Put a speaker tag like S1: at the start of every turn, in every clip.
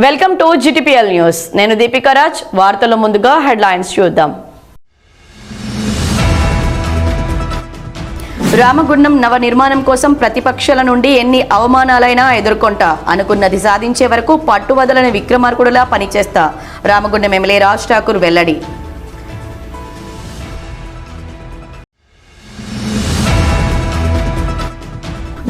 S1: Welcome to GTPL news. నేను దీపికా రాజ్. వార్తల ముందుగా హెడ్లైన్స్ చూద్దాం. రామగుండం నవ నిర్మాణం కోసం ప్రతిపక్షాల నుండి ఎన్ని అవమానాలైనా ఎదుర్కొంటా, అనుకున్నది సాధించే వరకు పట్టువదలని విక్రమార్కుడులా పనిచేస్తా. రామగుండం ఎమ్మెల్యే రాజ్ ఠాకూర్ వెల్లడి.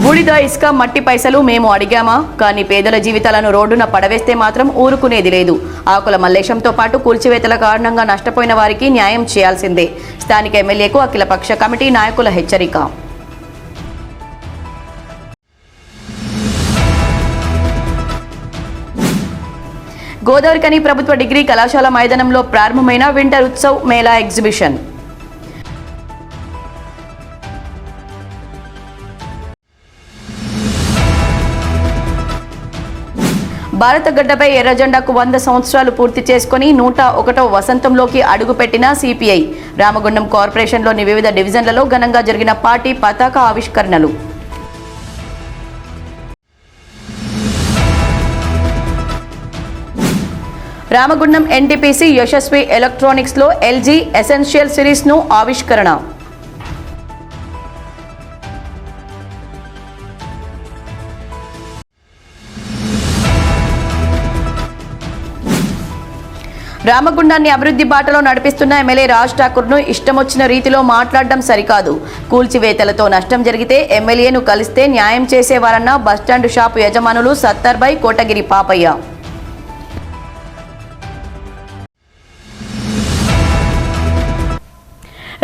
S1: బూడిద ఇసుక మట్టి పైసలు మేము అడిగామా, కానీ పేదల జీవితాలను రోడ్డున పడవేస్తే మాత్రం ఊరుకునేది లేదు. ఆకుల మల్లేశంతో పాటు కూల్చివేతల కారణంగా నష్టపోయిన వారికి న్యాయం చేయాల్సిందే. స్థానిక ఎమ్మెల్యేకు అఖిలపక్ష కమిటీ నాయకుల హెచ్చరిక. గోదావరికని ప్రభుత్వ డిగ్రీ కళాశాల మైదానంలో ప్రారంభమైన వింటర్ ఉత్సవ్ మేళా ఎగ్జిబిషన్. భారత గడ్డపై ఎర్రజెండాకు 100 సంవత్సరాలు పూర్తి చేసుకుని 101వ వసంతంలోకి అడుగుపెట్టిన సిపిఐ. రామగుండం కార్పొరేషన్లోని వివిధ డివిజన్లలో ఘనంగా జరిగిన పార్టీ పతాక ఆవిష్కరణలు. రామగుండం ఎన్టీపీసీ యశస్వి ఎలక్ట్రానిక్స్లో LG ఎసెన్షియల్ సిరీస్ను ఆవిష్కరణ. రామగుండాన్ని అభివృద్ధి బాటలో నడిపిస్తున్న ఎమ్మెల్యే రాజ్ ఠాకూర్ను ఇష్టమొచ్చిన రీతిలో మాట్లాడడం సరికాదు. కూల్చివేతలతో నష్టం జరిగితే ఎమ్మెల్యేను కలిస్తే న్యాయం చేసేవారన్న బస్టాండ్ షాపు యజమానులు సత్తర్బై కోటగిరి పాపయ్య.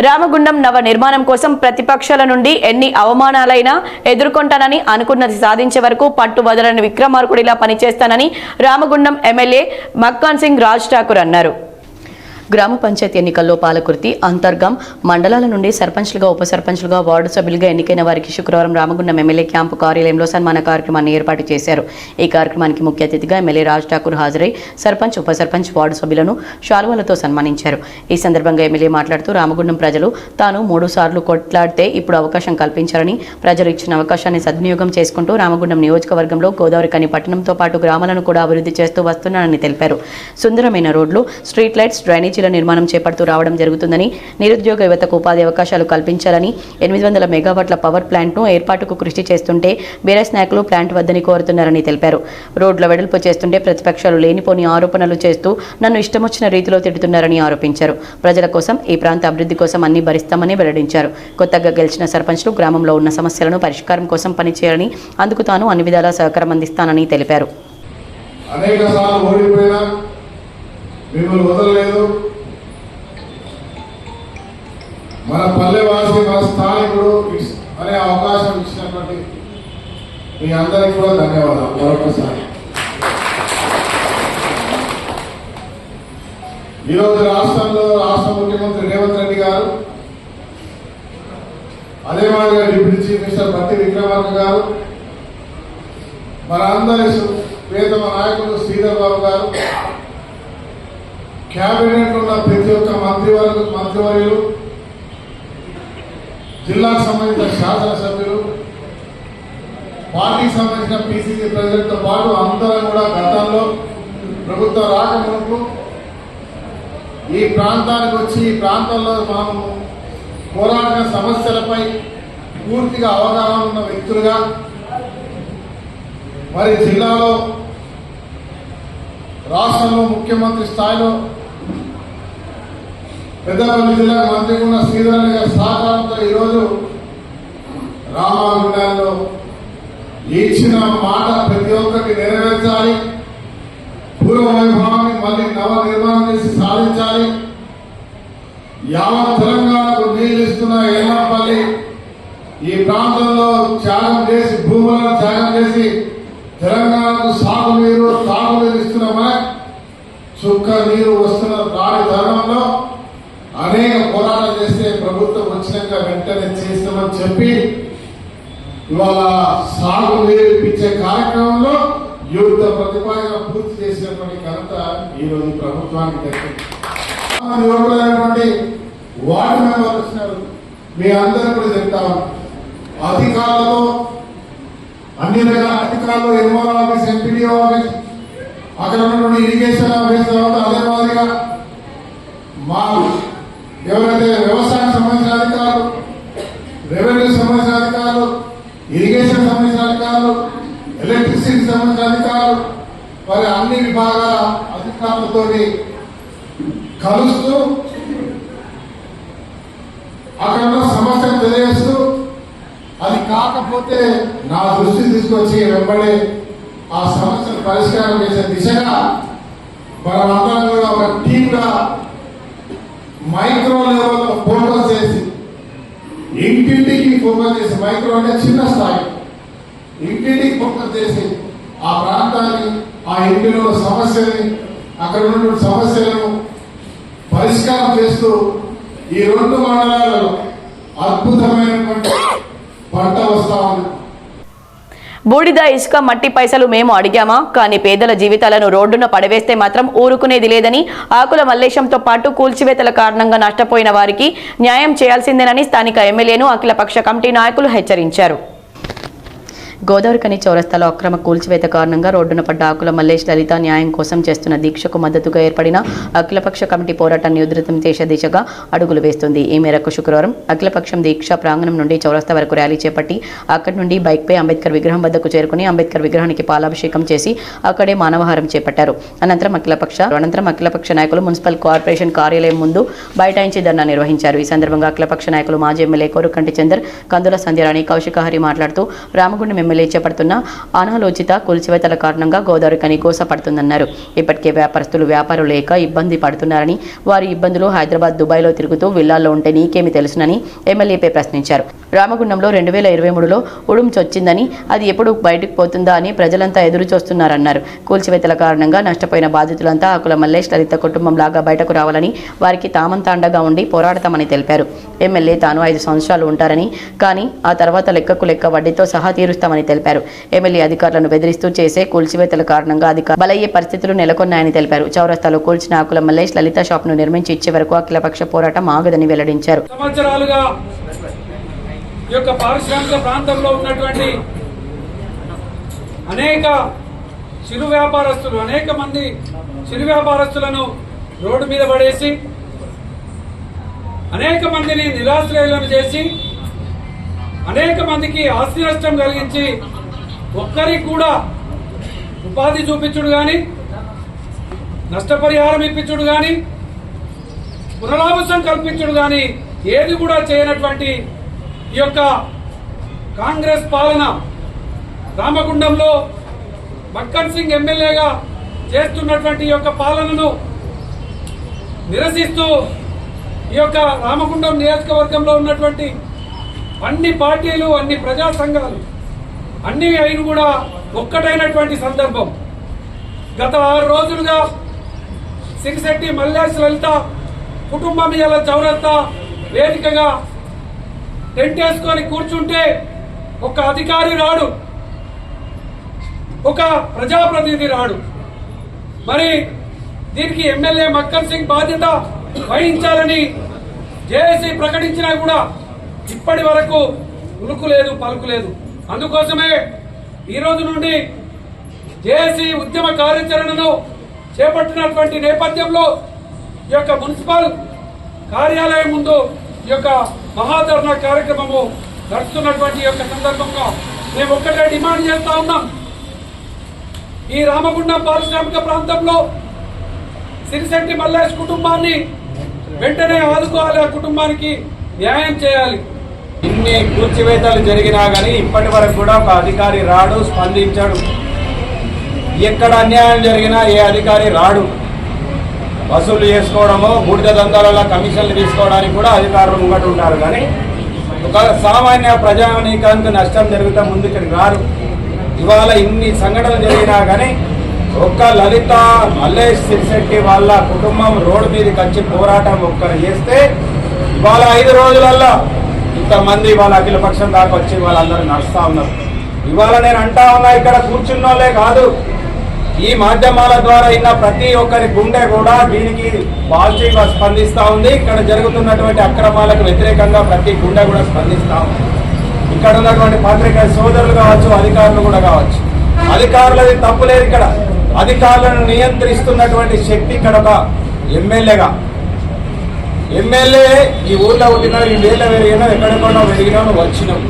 S1: రామగుండం నవ నిర్మాణం కోసం ప్రతిపక్షాల నుండి ఎన్ని అవమానాలైనా ఎదుర్కొంటానని, అనుకున్నది సాధించే వరకు పట్టు వదలని విక్రమార్కుడిలా పనిచేస్తానని రామగుండం ఎమ్మెల్యే మక్కాన్ సింగ్ రాజ్ ఠాకూర్ అన్నారు. గ్రామ పంచాయతీ ఎన్నికల్లో పాలకుర్తి, అంతర్గం మండలాల నుండి సర్పంచ్లుగా, ఉప సర్పంచ్లుగా, వార్డు సభ్యులుగా ఎన్నికైన వారికి శుక్రవారం రామగుండం ఎమ్మెల్యే క్యాంపు కార్యాలయంలో సన్మాన కార్యక్రమాన్ని ఏర్పాటు చేశారు. ఈ కార్యక్రమానికి ముఖ్య అతిథిగా ఎమ్మెల్యే రాజ్ ఠాకూర్ హాజరై సర్పంచ్, ఉప సర్పంచ్, వార్డు సభ్యులను శాలువాలతో సన్మానించారు. ఈ సందర్భంగా ఎమ్మెల్యే మాట్లాడుతూ రామగుండం ప్రజలు తాను 3 సార్లు కొట్లాడితే ఇప్పుడు అవకాశం కల్పించారని, ప్రజలు ఇచ్చిన అవకాశాన్ని సద్వినియోగం చేసుకుంటూ రామగుండం నియోజకవర్గంలో గోదావరికని పట్టణంతో పాటు గ్రామాలను కూడా అభివృద్ధి చేస్తూ వస్తున్నానని తెలిపారు. సుందరమైన రోడ్లు, స్ట్రీట్ లైట్స్, డ్రైనేజీ నిర్మాణం చేపడుతూ రావడం జరుగుతుందని, నిరుద్యోగ యువతకు ఉపాధి అవకాశాలు కల్పించాలని, 800 మెగావాట్ల పవర్ ప్లాంట్ను ఏర్పాటుకు కృషి చేస్తుంటే బీఆర్ఎస్ నాయకులు ప్లాంట్ వద్దని కోరుతున్నారని తెలిపారు. రోడ్ల వెడల్పు చేస్తుంటే ప్రతిపక్షాలు లేనిపోని ఆరోపణలు చేస్తూ నన్ను ఇష్టమొచ్చిన రీతిలో తిడుతున్నారని ఆరోపించారు. ప్రజల కోసం, ఈ ప్రాంత అభివృద్ధి కోసం అన్ని భరిస్తామని వెల్లడించారు. కొత్తగా గెలిచిన సర్పంచ్లు గ్రామంలో ఉన్న సమస్యలను పరిష్కారం కోసం పనిచేయాలని, అందుకు తాను అన్ని విధాలా సహకారం అందిస్తానని తెలిపారు.
S2: మిమ్మల్ని వదలలేదు. మన పల్లెవాసి, మన స్థానికుడు అనే అవకాశం ఇచ్చినటువంటి మీ అందరికీ కూడా ధన్యవాదాలు మరొకసారి. ఈరోజు రాష్ట్రంలో రాష్ట్ర ముఖ్యమంత్రి రేవంత్ రెడ్డి గారు, అదే మాదిరిగా డిప్యూటీ చీఫ్ మినిస్టర్ బట్టి విక్రమార్క గారు, మన అందరి ప్రియతమ నాయకులు శ్రీధర్ బాబు గారు, క్యాబినెట్ ఉన్న ప్రతి ఒక్క మంత్రివర్యులు, జిల్లాకు సంబంధించిన శాసనసభ్యులు, పార్టీకి సంబంధించిన PCC ప్రెసిడెంట్తో పాటు అందరం కూడా గతంలో ప్రభుత్వ రాకమునకు ఈ ప్రాంతానికి వచ్చి ఈ ప్రాంతంలో మనము పోరాడిన సమస్యలపై పూర్తిగా అవగాహన ఉన్న వ్యక్తులుగా, మరి జిల్లాలో రాష్ట్రంలో ముఖ్యమంత్రి స్థాయిలో పెద్దపల్లి జిల్లా మంత్రి ఉన్న శ్రీధర్ గారి సహకారంతో ఈరోజు రామగుండంలో ఇచ్చిన మాట ప్రతి ఒక్కరికి నెరవేర్చాలి, పూర్వ వైభవాన్ని మళ్ళీ నవ నిర్మాణం చేసి సాధించాలి. యావత్ తెలంగాణకు నీళ్లు ఇస్తున్న ఎల్లంపల్లి ఈ ప్రాంతంలో త్యాగం చేసి, భూములను త్యాగం చేసి తెలంగాణకు సాగునీరు, తాగునీరు ఇస్తున్న మన చుక్క నీరు వస్తున్న దాని తరుణంలో అనేక పోరాటాలు చేస్తే ప్రభుత్వం వచ్చినాక వెంటనే చేస్తామని చెప్పి ఇవాళ సాగునీరు ఇప్పించే కార్యక్రమంలో యువత ప్రతిపాదన పూర్తి చేసినటువంటి ఘనత ఈరోజు ప్రభుత్వానికి దక్కింది. యువకులైనటువంటి వార్డు మెంబర్లు వచ్చినారు. మీ అందరూ కూడా చెప్తాము, అధికారులతో అన్ని రకాల అధికారులు, ఎంఆర్ఓ ఆఫీస్, ఎంపీడీఓ ఆఫీస్ అక్కడ ఉన్నటువంటి ఇరిగేషన్ ఆఫీస్ తర్వాత అదే మాదిరిగా మా ఎవరైతే వ్యవసాయం సంబంధించిన అధికారులు, రెవెన్యూ సంబంధించిన అధికారులు, ఇరిగేషన్ సంబంధించిన అధికారులు, ఎలక్ట్రిసిటీ సంబంధించిన అధికారులు, మరి అన్ని విభాగాల అధికారులతో కలుస్తూ అక్కడ ఉన్న సమస్యను తెలియజేస్తూ అది కాకపోతే నా దృష్టి తీసుకొచ్చి వెంబడి ఆ సమస్యను పరిష్కారం చేసే దిశగా మనమందరం కూడా ఒక టీమ్గా మైక్రో లెవెల్లో ఫోకస్ చేసి ఇంటింటికి ఫోకస్ చేసి, మైక్రో అంటే చిన్న స్థాయి, ఇంటింటికి ఫోకస్ చేసి ఆ ప్రాంతాన్ని, ఆ ఇంటిలో సమస్యని, అక్కడ ఉన్నటువంటి సమస్యలను పరిష్కారం చేస్తూ ఈ 2 మండలాలలో అద్భుతమైనటువంటి పంట వస్తా ఉంది.
S1: బూడిద, ఇసుక, మట్టి పైసలు మేము అడిగామా, కానీ పేదల జీవితాలను రోడ్డున పడవేస్తే మాత్రం ఊరుకునేది లేదని, ఆకుల మల్లేశంతో పాటు కూల్చివేతల కారణంగా నష్టపోయిన వారికి న్యాయం చేయాల్సిందేనని స్థానిక ఎమ్మెల్యేను అఖిలపక్ష కమిటీ నాయకులు హెచ్చరించారు. గోదావరికని చౌరస్తాలో అక్రమ కూల్చివేత కారణంగా రోడ్డున పడ్డ ఆకుల మల్లేష్ లలిత న్యాయం కోసం చేస్తున్న దీక్షకు మద్దతుగా ఏర్పడిన అఖిలపక్ష కమిటీ పోరాటాన్ని ఉధృతం చేసే దిశగా అడుగులు వేస్తుంది. ఈ మేరకు శుక్రవారం అఖిలపక్షం దీక్ష ప్రాంగణం నుండి చౌరస్తా వరకు ర్యాలీ చేపట్టి అక్కడి నుండి బైక్పై అంబేద్కర్ విగ్రహం వద్దకు చేరుకుని అంబేద్కర్ విగ్రహానికి పాలాభిషేకం చేసి అక్కడే మానవహారం చేపట్టారు. అనంతరం అఖిలపక్ష నాయకులు మున్సిపల్ కార్పొరేషన్ కార్యాలయం ముందు బైఠాయించి ధర్నా నిర్వహించారు. ఈ సందర్భంగా అఖిలపక్ష నాయకులు మాజీ ఎమ్మెల్యే కోరుకంటి చందర్, కందుల సంధ్యారాణి, కౌశికహరి మాట్లాడుతూ రామగుండం ఎమ్మెల్యే చేపడుతున్న అనాలోచిత కూల్చివేతల కారణంగా గోదావరికని గోసపడుతుందన్నారు. ఇప్పటికే వ్యాపారస్తులు వ్యాపారం లేక ఇబ్బంది పడుతున్నారని, వారి ఇబ్బందులు హైదరాబాద్, దుబాయ్లో తిరుగుతూ విల్లాల్లో ఉంటే నీకేమి తెలుసునని ఎమ్మెల్యేపై ప్రశ్నించారు. రామగుండంలో 2023లో ఉడుంచొచ్చిందని, అది ఎప్పుడు బయటకు పోతుందా అని ప్రజలంతా ఎదురు చూస్తున్నారన్నారు. కూల్చివేతల కారణంగా నష్టపోయిన బాధితులంతా ఆకుల మల్లేష్ లలిత కుటుంబం లాగా బయటకు రావాలని, వారికి తామంతా అండగా ఉండి పోరాడతామని తెలిపారు. ఎమ్మెల్యే తాను 5 సంవత్సరాలు ఉంటారని, కానీ ఆ తర్వాత లెక్కకు లెక్క వడ్డీతో సహా తీరుస్తామని తెలిపారు. ఎమ్మెల్యే అధికారులను బెదిరిస్తూ చేసే కూల్చివేతల కారణంగా బలయ్యే పరిస్థితులు నెలకొన్నాయని తెలిపారు. చౌరస్తాలో కూల్చిన ఆకుల మల్లేష్ లలిత షాప్ ను నిర్మించి ఇచ్చే వరకు అఖిలపక్ష పోరాటం ఆగదని వెల్లడించారు.
S3: సంవత్సరాలుగా ఈ యొక్క పారిశ్రామిక ప్రాంతంలో ఉన్నటువంటి అనేక మంది చిరు వ్యాపారస్తులను రోడ్డు మీద పడేసి, అనేక మందిని నిరాశ్రయులను చేసి, అనేక మందికి ఆస్తి నష్టం కలిగించి, ఒక్కరికి కూడా ఉపాధి చూపించుడు కానీ, నష్టపరిహారం ఇప్పించుడు కానీ, పునరావాసం కల్పించుడు కానీ ఏది కూడా చేయనటువంటి ఈ యొక్క కాంగ్రెస్ పాలన రామగుండంలో మక్కన్ సింగ్ ఎమ్మెల్యేగా చేస్తున్నటువంటి ఈ యొక్క పాలనను నిరసిస్తూ ఈ యొక్క రామగుండం నియోజకవర్గంలో ఉన్నటువంటి అన్ని పార్టీలు, అన్ని ప్రజా సంఘాలు అన్ని అయిన కూడా ఒక్కటైనటువంటి సందర్భం. గత 6 రోజులుగా సిరిశెట్టి మల్లేష్ లలిత కుటుంబం ఇలా చౌరస్తా వేదికగా టెంట్ వేసుకొని కూర్చుంటే ఒక అధికారి రాడు, ఒక ప్రజాప్రతినిధి రాడు. మరి దీనికి ఎమ్మెల్యే మక్కన్ సింగ్ బాధ్యత వహించాలని జేఏసీ ప్రకటించినా కూడా ఇప్పటి వరకు ఉలుకు లేదు, పలుకు లేదు. అందుకోసమే ఈ రోజు నుండి జేఏసీ ఉద్యమ కార్యాచరణను చేపట్టినటువంటి నేపథ్యంలో ఈ యొక్క మున్సిపల్ కార్యాలయం ముందు ఈ యొక్క మహాధర్నా కార్యక్రమము నడుస్తున్నటువంటి యొక్క సందర్భంగా మేము ఒక్కటే డిమాండ్ చేస్తా ఉన్నాం. ఈ రామగుండం పారిశ్రామిక ప్రాంతంలో సిరిశెట్టి మల్లేష్ కుటుంబాన్ని వెంటనే ఆదుకోవాలి, ఆ కుటుంబానికి న్యాయం చేయాలి.
S4: ఇన్ని కూల్చివేతలు జరిగినా కానీ ఇప్పటి వరకు కూడా ఒక అధికారి రాడు, స్పందించాడు. ఎక్కడ అన్యాయం జరిగినా ఏ అధికారి రాడు. వసూలు చేసుకోవడమో, బూడిద దందాలలో కమిషన్లు తీసుకోవడానికి కూడా అధికారులు ముంగట ఉంటారు. కానీ ఒక సామాన్య ప్రజానీకానికి నష్టం జరిగితే ముందుకు రారు. ఇవాళ ఇన్ని సంఘటనలు జరిగినా కానీ ఒక్క లలిత మల్లేష్ సిరిశెట్టి వాళ్ళ కుటుంబం రోడ్డు మీదకి వచ్చి పోరాటం ఒక్కరు చేస్తే ఇవాళ 5 రోజులల్లో ఇంతమంది వాళ్ళ అఖిలపక్షం దాకా వచ్చి వాళ్ళందరూ నడుస్తూ ఉన్నారు. ఇవాళ నేను అంటా ఉన్నా, ఇక్కడ కూర్చున్న వాళ్ళే కాదు, ఈ మాధ్యమాల ద్వారా ఇన్న ప్రతి ఒక్కరి గుండె కూడా దీనికి పాజిటివ్గా స్పందిస్తూ ఉంది. ఇక్కడ జరుగుతున్నటువంటి అక్రమాలకు వ్యతిరేకంగా ప్రతి గుండె కూడా స్పందిస్తూ ఉంది. ఇక్కడ ఉన్నటువంటి పత్రికా సోదరులు కావచ్చు, అధికారులు కూడా కావచ్చు. అధికారులది తప్పు లేదు. ఇక్కడ అధికారులను నియంత్రిస్తున్నటువంటి శక్తి ఇక్కడ ఒక ఎమ్మెల్యేగా. ఎమ్మెల్యే ఈ ఊర్లో ఉంటున్నావు, ఈ వేళ పెరిగినావు, ఎక్కడెక్కడో పెరిగినావు, నువ్వు వచ్చినావు.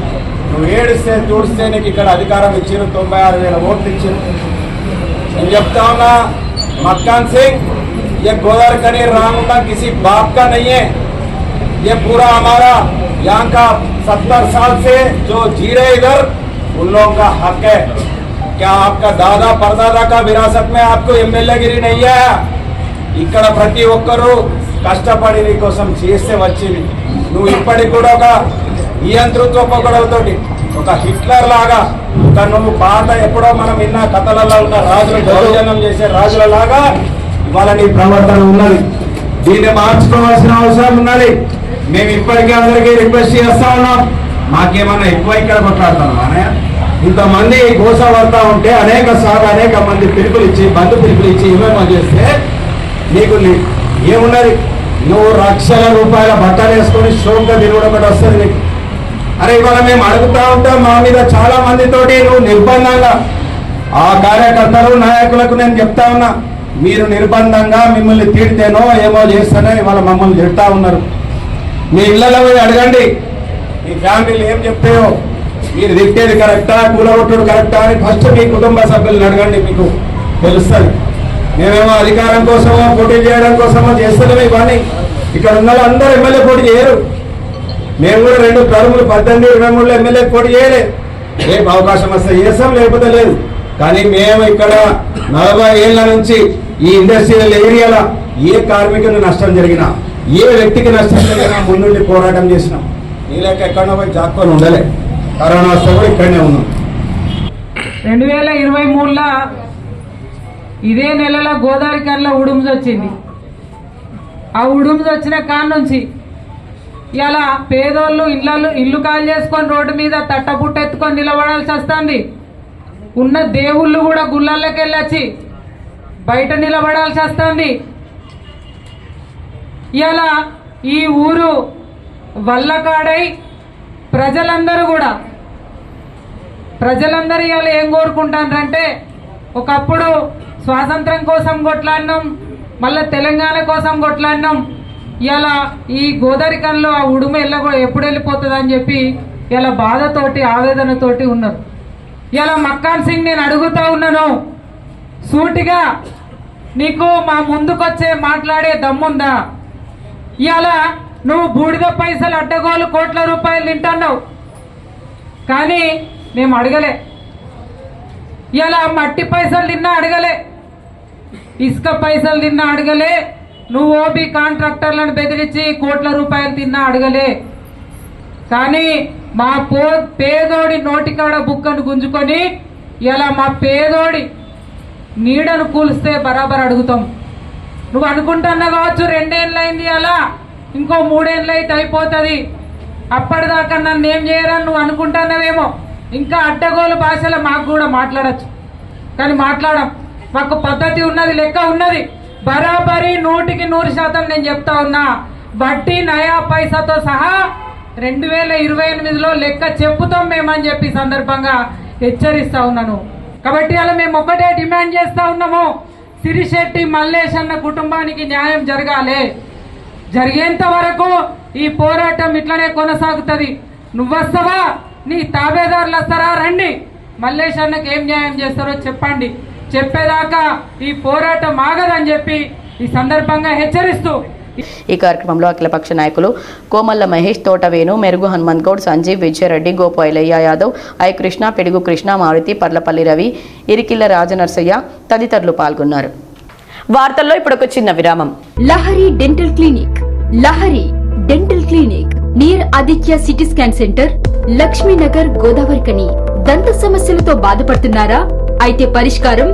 S4: నువ్వు ఏడిస్తే చూడిస్తే నీకు ఇక్కడ అధికారం ఇచ్చారు, 96,000 ఓట్లు ఇచ్చారు. నేను చెప్తా ఉన్నా, मक्कान सिंह, ये गोदावरी कनी रामगुंडा किसी बाप का नहीं है, ये पूरा हमारा यहाँ का 70 साल से जो जी रहे इधर उन लोगों का हक है। क्या आपका दादा परदादा का विरासत में आपको एमएलए गिरी नहीं है? ఇక్కడ ప్రతి ఒక్కరూ కష్టపడి నీ కోసం చేస్తే వచ్చింది. నువ్వు ఇప్పటికి కూడా ఒక నియంతృత్వ పొగడవుతోటి ఒక హిట్లర్ లాగా ఒక నువ్వు పాత ఎప్పుడో మనం విన్న కథలలో ఉన్న రాజులు దౌర్జన్యం చేసే రాజుల లాగా ఇవాళ నీ ప్రవర్తన ఉన్నది. దీన్ని మార్చుకోవాల్సిన అవసరం ఉన్నది. మేము ఇప్పటికీ అందరికీ రిక్వెస్ట్ చేస్తా ఉన్నాం, మాకేమన్నా ఎక్కువ ఇక్కడ కొట్లాడుతున్నాం అనే ఇంతమంది గోస పడతా ఉంటే అనేక మంది పిలుపులు ఇచ్చి బంధు పిలుపులు ఇచ్చి ఏమేమో చేస్తే నీకు ఏమున్నది? నువ్వు లక్షల రూపాయల బట్టలు వేసుకొని షోక్గా తిరుగుడు ఒకటి వస్తుంది నీకు. అరే ఇవాళ మేము అడుగుతా ఉంటాం, మా మీద చాలా మందితోటి నువ్వు నిర్బంధంగా ఆ కార్యకర్తలు నాయకులకు నేను చెప్తా ఉన్నా, మీరు నిర్బంధంగా మిమ్మల్ని తీడితేనో ఏమో చేస్తానో ఇవాళ మమ్మల్ని తిడతా ఉన్నారు. మీ ఇళ్లలో పోయి అడగండి, మీ ఫ్యామిలీలు ఏం చెప్తాయో, మీరు తిట్టేది కరెక్టా, కూలగొట్టుడు కరెక్టా అని ఫస్ట్ మీ కుటుంబ సభ్యులను అడగండి, మీకు తెలుస్తుంది. మేమేమో అధికారం కోసమో పోటీ చేయడం కోసమో చేస్తలేము ఇవన్నీ. ఇక్కడ ఉన్న అందరూ ఎమ్మెల్యే పోటీ చేయరు. మేము కూడా 2 టర్ములు 18-23 ఎమ్మెల్యే పోటీ చేయలేదు. రేపు అవకాశం వస్తే చేస్తాం, లేకపోతే లేదు. కానీ మేము ఇక్కడ 40 ఏళ్ల నుంచి ఈ ఇండస్ట్రియల్ ఏరియాలో ఏ కార్మికుని నష్టం జరిగినా, ఏ వ్యక్తికి నష్టం జరిగినా ముందుండి పోరాటం చేసినాం. ఈ లెక్క ఎక్కడో పోయి జాక్కొని ఉండలే. కరోనా వస్తే కూడా ఇక్కడనే ఉన్నాం.
S5: 2023లో ఇదే నెలలో గోదావరి కర్లో ఉడుమ్స్ వచ్చింది. ఆ ఉడుమ్స్ వచ్చిన కాడ నుంచి ఇలా పేదోళ్ళు ఇల్లు కాల్ చేసుకొని రోడ్డు మీద తట్టపుట్ట ఎత్తుకొని నిలబడాల్సి వస్తుంది. ఉన్న దేవుళ్ళు కూడా గుళ్ళల్లోకి వెళ్ళొచ్చి బయట నిలబడాల్సి వస్తుంది. ఇలా ఈ ఊరు వల్లకాడై ప్రజలందరూ ఇలా ఏం కోరుకుంటారంటే, ఒకప్పుడు స్వాతంత్రం కోసం కొట్లాడినాం, మళ్ళీ తెలంగాణ కోసం కొట్లాడినాం. ఇలా ఈ గోదావరికల్లో ఆ ఉడుమ ఎప్పుడు వెళ్ళిపోతుంది అని చెప్పి ఇలా బాధతోటి ఆవేదనతోటి ఉన్నారు. ఇలా మక్కాన్ సింగ్ నేను అడుగుతా ఉన్నాను, సూటిగా నీకు మా ముందుకొచ్చే మాట్లాడే దమ్ముందా? ఇలా నువ్వు బూడిద పైసలు అడ్డగోలు కోట్ల రూపాయలు తింటున్నావు, కానీ మేము అడగలే. ఇలా మట్టి పైసలు తిన్నా అడగలే, ఇసుక పైసలు తిన్నా అడగలే, నువ్వు ఓబీ కాంట్రాక్టర్లను బెదిరించి కోట్ల రూపాయలు తిన్నా అడగలే. కానీ మా పేదోడి నోటికాడ బుక్కను గుంజుకొని ఇలా మా పేదోడి నీడను కూలిస్తే బరాబర్ అడుగుతాం. నువ్వు అనుకుంటున్నా కావచ్చు 2 ఏళ్ళు అయింది, అలా ఇంకో 3 ఏళ్ళు అయితే అయిపోతుంది, అప్పటిదాకా నన్ను ఏం చేయరని నువ్వు అనుకుంటున్నావేమో. ఇంకా అడ్డగోలు భాషలో మాకు కూడా మాట్లాడచ్చు, కానీ మాట్లాడం. మాకు పద్ధతి ఉన్నది, లెక్క ఉన్నది. బరాబరి 100% నేను చెప్తా ఉన్నా, వడ్డీ నయా పైసాతో సహా 2028లో లెక్క చెప్పుతాం మేమని చెప్పి సందర్భంగా హెచ్చరిస్తా ఉన్నాను. కాబట్టి అలా మేము ఒకటే డిమాండ్ చేస్తా ఉన్నాము, సిరిశెట్టి మల్లేష్ అన్న కుటుంబానికి న్యాయం జరగాలి. జరిగేంత వరకు ఈ పోరాటం ఇట్లనే కొనసాగుతుంది. నువ్వొస్తావా, నీ తాబేదారులు వస్తారా, రండి, మల్లేష్ అన్నకి ఏం న్యాయం చేస్తారో చెప్పండి. చెప్పేదాకా ఈ పోరాటం ఆగదని చెప్పి ఈ సందర్భంగా హెచ్చరిస్తూ
S1: ఈ కార్యక్రమంలో అఖిలపక్ష నాయకులు కోమల్ల మహేష్, తోటవేణు, మెరుగు హనుమంత్ గౌడ్, సంజీవ్, విజయరెడ్డి, గోపాయిలయ్య యాదవ్, ఐ కృష్ణ, పిడుగు కృష్ణ, మారుతి, పర్లపల్లి రవి, ఇరికిల్ల రాజనర్సయ్య తదితరులు పాల్గొన్నారు. వార్తల్లో ఇప్పుడు ఒక చిన్న విరామం.
S6: Lahari dental clinic, Lahari dental clinic near Aditya CT scan centre, Lakshmi Nagar, Godavarikhani. దంత సమస్యలతో బాధపడుతున్నారా? అయితే పరిష్కారం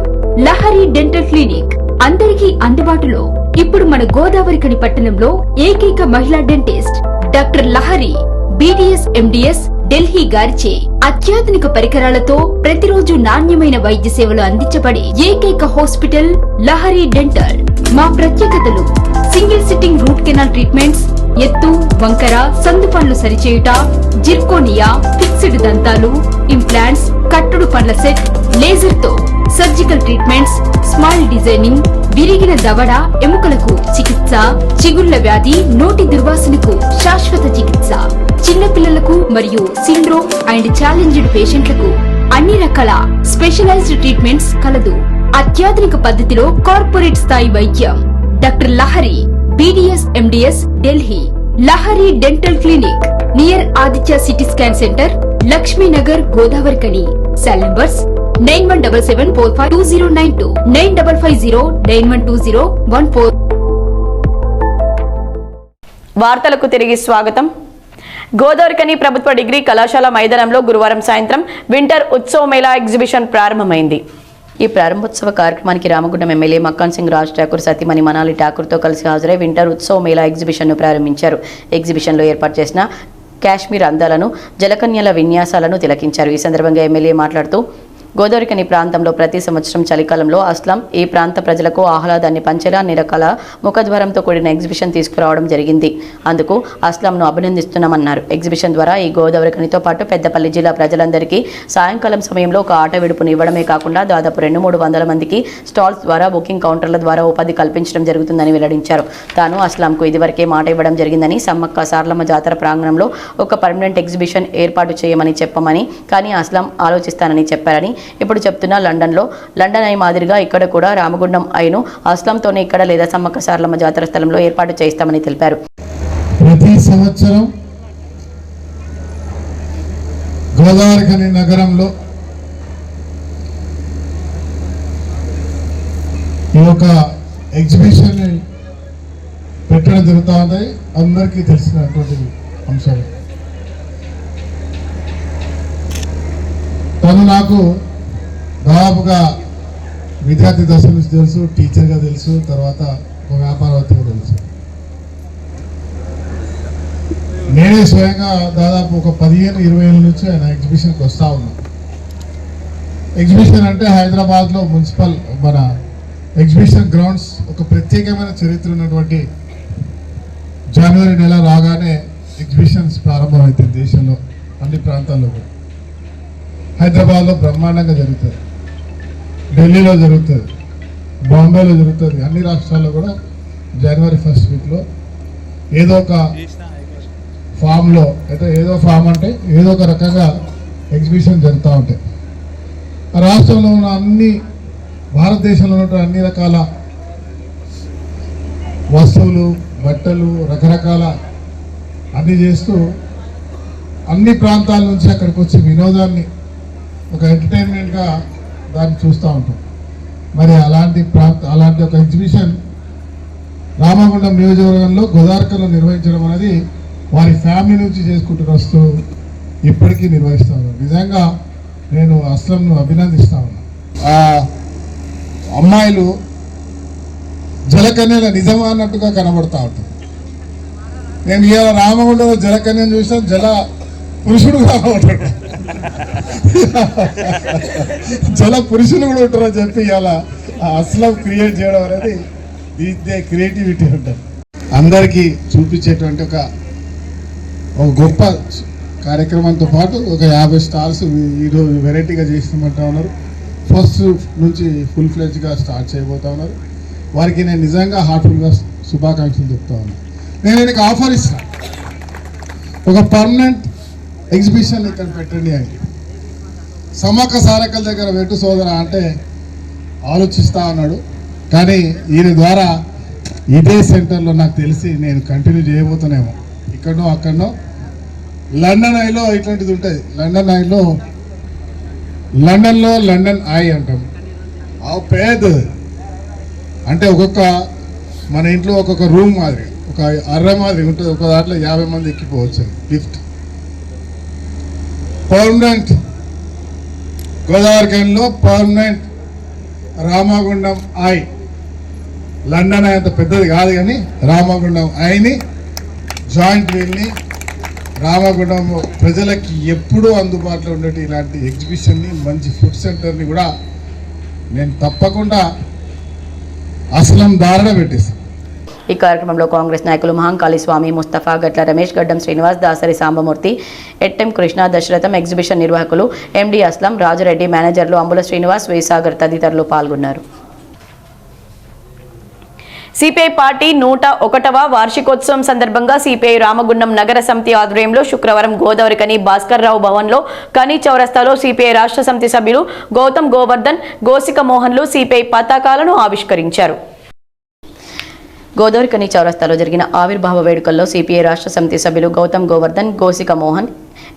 S6: లహరి డెంటల్ క్లినిక్ అందరికీ అందుబాటులో. ఇప్పుడు మన గోదావరికని పట్టణంలో ఏకైక మహిళా dentist doctor Lahari BDS MDS Delhi గారిచే అత్యాధునిక పరికరాలతో ప్రతిరోజు నాణ్యమైన వైద్య సేవలు అందించబడే ఏకైక హాస్పిటల్ లహరి డెంటల్. మా ప్రత్యేకతలు: single sitting root canal treatments, ఎత్తు, వంకర, సందు పనులు సరిచేయుట, జిర్కోనియా, ఫిక్స్డ్ దంతాలు, ఇంప్లాంట్స్, కట్టుడు పండ్ల సెట్, లేజర్ తో సర్జికల్ ట్రీట్మెంట్స్, స్మైల్ డిజైనింగ్, విరిగిన దవడ ఎముకలకు చికిత్స, చిగుళ్ల వ్యాధి, నోటి దుర్వాసనకు శాశ్వత చికిత్స, చిన్నపిల్లలకు మరియు సిండ్రోమ్ అండ్ ఛాలెంజ్డ్ పేషెంట్లకు అన్ని రకాల స్పెషలైజ్డ్ ట్రీట్మెంట్స్ కలదు. అత్యాధునిక పద్ధతిలో కార్పొరేట్ స్థాయి వైద్యం. Doctor Lahari, BDS MDS, Delhi. Lahari dental clinic near Aditya CT scan centre, Lakshmi Nagar, Godavarikhani. Cell numbers 9177452092, 9550912014.
S1: వార్తలకు తిరిగి స్వాగతం. గోదావరికని ప్రభుత్వ డిగ్రీ కళాశాల మైదానంలో గురువారం సాయంత్రం వింటర్ ఉత్సవ మేళా ఎగ్జిబిషన్ ప్రారంభమైంది. ఈ ప్రారంభోత్సవ కార్యక్రమానికి రామగుండం ఎమ్మెల్యే మక్కాన్ సింగ్ రాజ్ ఠాకూర్ సతీమణి మనాలి ఠాకూర్తో కలిసి హాజరై వింటర్ ఉత్సవ మేళా ఎగ్జిబిషన్ను ప్రారంభించారు. ఎగ్జిబిషన్లో ఏర్పాటు చేసిన కాశ్మీర్ అందాలను, జలకన్యల విన్యాసాలను తిలకించారు. ఈ సందర్భంగా ఎమ్మెల్యే మాట్లాడుతూ గోదావరికని ప్రాంతంలో ప్రతి సంవత్సరం చలికాలంలో అస్లాం ఈ ప్రాంత ప్రజలకు ఆహ్లాదాన్ని పంచేలా అన్ని రకాల ముఖద్వారంతో కూడిన ఎగ్జిబిషన్ తీసుకురావడం జరిగింది. అందుకు అస్లాంను అభినందిస్తున్నామన్నారు. ఎగ్జిబిషన్ ద్వారా ఈ గోదావరికనితో పాటు పెద్దపల్లి జిల్లా ప్రజలందరికీ సాయంకాలం సమయంలో ఒక ఆట విడుపును ఇవ్వడమే కాకుండా దాదాపు 200-300 మందికి స్టాల్స్ ద్వారా, బుకింగ్ కౌంటర్ల ద్వారా ఉపాధి కల్పించడం జరుగుతుందని వెల్లడించారు. తాను అస్లాంకు ఇదివరకే మాట ఇవ్వడం జరిగిందని, సమ్మక్క సారలమ్మ జాతర ప్రాంగణంలో ఒక పర్మనెంట్ ఎగ్జిబిషన్ ఏర్పాటు చేయమని చెప్పమని, కానీ అస్లాం ఆలోచిస్తానని చెప్పారని, ఇప్పుడు చెప్తున్నా లండన్ ఐ మాదిరిగా ఇక్కడ కూడా రామగుండం ఐను అస్లాంతోనే ఇక్కడ లేదా సమ్మక్క సారలమ్మ జాతర స్థలంలో ఏర్పాటు చేస్తామని తెలిపారు.
S2: ప్రతి సంవత్సరం గోదావరికని నగరంలో ఈ యొక్క ఎగ్జిబిషన్ పెట్టడం జరుగుతూ ఉంది. అందరికీ తెలిసినటువంటి అంశాలు. తను నాకు దాదాపుగా విద్యార్థి దశ నుంచి తెలుసు, టీచర్గా తెలుసు, తర్వాత ఒక వ్యాపారవేత్తగా తెలుసు. నేనే స్వయంగా దాదాపు ఒక 15-20 ఏళ్ళ నుంచి ఆయన ఎగ్జిబిషన్కి వస్తూ ఉన్నాను. ఎగ్జిబిషన్ అంటే హైదరాబాద్లో మున్సిపల్ మన ఎగ్జిబిషన్ గ్రౌండ్స్ ఒక ప్రత్యేకమైన చరిత్ర ఉన్నటువంటి. జనవరి నెల రాగానే ఎగ్జిబిషన్స్ ప్రారంభమవుతాయి దేశంలో అన్ని ప్రాంతాల్లో కూడా. హైదరాబాద్లో బ్రహ్మాండంగా జరుగుతుంది, ఢిల్లీలో జరుగుతుంది, బాంబేలో జరుగుతుంది, అన్ని రాష్ట్రాల్లో కూడా జనవరి 1st వీక్లో ఏదో ఒక ఫామ్లో, అయితే ఏదో ఫామ్ అంటే ఏదో ఒక రకంగా ఎగ్జిబిషన్ జరుగుతూ ఉంటాయి. ఆ రాష్ట్రంలో ఉన్న భారతదేశంలో ఉన్న అన్ని రకాల వస్తువులు, బట్టలు, రకరకాల అన్నీ చేస్తూ అన్ని ప్రాంతాల నుంచి అక్కడికి వచ్చి వినోదాన్ని ఒక ఎంటర్టైన్మెంట్గా దాన్ని చూస్తూ ఉంటాం. మరి అలాంటి ఒక ఎగ్జిబిషన్ రామగుండం నియోజకవర్గంలో గోదావరికలో నిర్వహించడం అనేది వారి ఫ్యామిలీ నుంచి చేసుకుంటూ వస్తూ ఇప్పటికీ నిర్వహిస్తూ ఉన్నారు. నిజంగా నేను అస్లంను అభినందిస్తా ఉన్నా. ఆ అమ్మాయిలు జలకన్యల నిజమా అన్నట్టుగా కనబడతా ఉంటుంది. నేను ఇవాళ రామగుండంలో జలకన్యను చూసిన పురుషుడు కనబడతాడు, జల పురుషులు కూడా ఉంటారని చెప్పి ఇవాళ అస్లం క్రియేట్ చేయడం అనేది దీని క్రియేటివిటీ ఉంటుంది. అందరికీ చూపించేటువంటి ఒక గొప్ప కార్యక్రమంతో పాటు ఒక 50 స్టాల్స్ ఈరోజు వెరైటీగా చేస్తామంటా ఉన్నారు. ఫస్ట్ నుంచి ఫుల్ ఫ్లెడ్జ్గా స్టార్ట్ చేయబోతా ఉన్నారు. వారికి నేను నిజంగా హార్ట్ఫుల్గా శుభాకాంక్షలు చెప్తా ఉన్నాను. నేను ఆయనకి ఆఫర్ ఇస్తాను, ఒక పర్మనెంట్ ఎగ్జిబిషన్ ఇక్కడ పెట్టండి అని. సమ్మక్క సారక్కల దగ్గర పెట్టు సోదర అంటే ఆలోచిస్తా ఉన్నాడు. కానీ ఈయన ద్వారా ఇదే సెంటర్లో నాకు తెలిసి నేను కంటిన్యూ చేయబోతున్నామో. ఇక్కడనో అక్కడనో లండన్ ఐలో ఇట్లాంటిది ఉంటుంది. లండన్లో లండన్ ఐ అంటాం. ఆ పేద అంటే మన ఇంట్లో ఒక్కొక్క రూమ్ మాదిరి, ఒక అర్ర మాదిరి ఉంటుంది. ఒక దాంట్లో 50 మంది ఎక్కిపోవచ్చు. లిఫ్ట్ పర్మనెంట్ గోదావరికనిలో permanent Ramagundam eye. London eye అంత పెద్దది కాదు, కానీ రామగుండం ఐని జాయింట్ వీల్ని రామగుండం ప్రజలకి ఎప్పుడూ అందుబాటులో ఉండేటి ఇలాంటి ఎగ్జిబిషన్ని, మంచి ఫుడ్ సెంటర్ని కూడా నేను తప్పకుండా అస్లం దారిన పెట్టేస్తాను.
S1: ఈ కార్యక్రమంలో కాంగ్రెస్ నాయకులు మహంకాళి స్వామి, ముస్తఫా, గట్ల రమేష్, గడ్డం శ్రీనివాస్, దాసరి సాంబమూర్తి, ఎట్టెం కృష్ణ, దశరథం, ఎగ్జిబిషన్ నిర్వాహకులు ఎండి అస్లం, రాజురెడ్డి, మేనేజర్లు అంబుల శ్రీనివాస్, వేసాగర్ తదితరులు పాల్గొన్నారు. సిపిఐ పార్టీ 101వ వార్షికోత్సవం సందర్భంగా సిపిఐ రామగుండం నగర సమితి ఆధ్వర్యంలో శుక్రవారం గోదావరికని భాస్కర్రావు భవన్లో కని చౌరస్తాలో సిపిఐ రాష్ట్ర సమితి సభ్యులు గౌతమ్ గోవర్ధన్, గోసిక మోహన్లు సిపిఐ పతాకాలను ఆవిష్కరించారు. గోదావరికని చౌరస్తాలో జరిగిన ఆవిర్భావ వేడుకల్లో సిపిఐ రాష్ట్ర సమితి సభ్యులు గౌతమ్ గోవర్ధన్, గోసిక మోహన్,